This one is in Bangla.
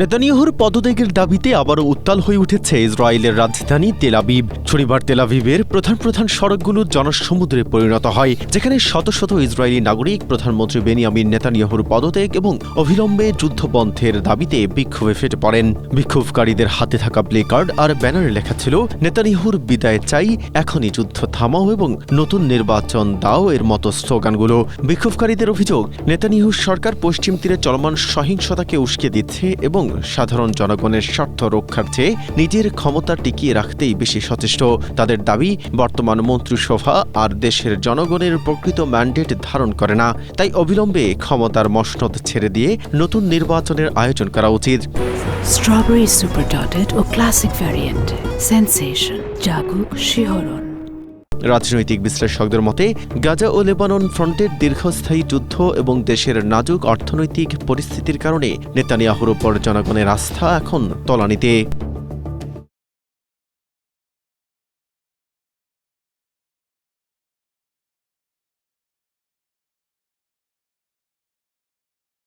নেতানিয়াহুর পদত্যাগের দাবিতে আবারও উত্তাল হয়ে উঠেছে ইসরায়েলের রাজধানী তেল আবিব। শনিবার তেল আবিবের প্রধান সড়কগুলো জনসমুদ্রে পরিণত হয়, যেখানে শত শত ইসরায়েলি নাগরিক প্রধানমন্ত্রী বেনিয়ামিন নেতানিয়াহুর পদত্যাগ এবং অবিলম্বে যুদ্ধবন্ধের দাবিতে বিক্ষোভে ফেটে পড়েন। বিক্ষোভকারীদের হাতে থাকা প্লেকার্ড আর ব্যানারে লেখা ছিল, নেতানিয়াহুর বিদায় চাই, এখনই যুদ্ধ থামাও এবং নতুন নির্বাচন দাও এর মতো স্লোগানগুলো। বিক্ষোভকারীদের অভিযোগ, নেতানিয়াহুর সরকার পশ্চিম তীরে চলমান সহিংসতাকে উস্কে দিচ্ছে এবং সাধারণ জনগণের স্বার্থ রক্ষার চেয়ে নিজের ক্ষমতা টিকিয়ে রাখতেই বেশি সচেষ্ট। তাদের দাবি, বর্তমান মন্ত্রিসভা আর দেশের জনগণের প্রকৃত ম্যান্ডেট ধারণ করে না, তাই অবিলম্বে ক্ষমতার মসনদ ছেড়ে দিয়ে নতুন নির্বাচনের আয়োজন করা উচিত। স্ট্রবেরি সুপার ডটেড ও ক্লাসিক ভ্যারিয়েন্টে সেন্সেশন জাগুক শিহরণ। রাজনৈতিক বিশ্লেষকদের মতে, গাজা ও লেবানন ফ্রন্টের দীর্ঘস্থায়ী যুদ্ধ এবং দেশের নাজুক অর্থনৈতিক পরিস্থিতির কারণে নেতানিয়াহুর উপর জনগণের আস্থা এখন তলানিতে।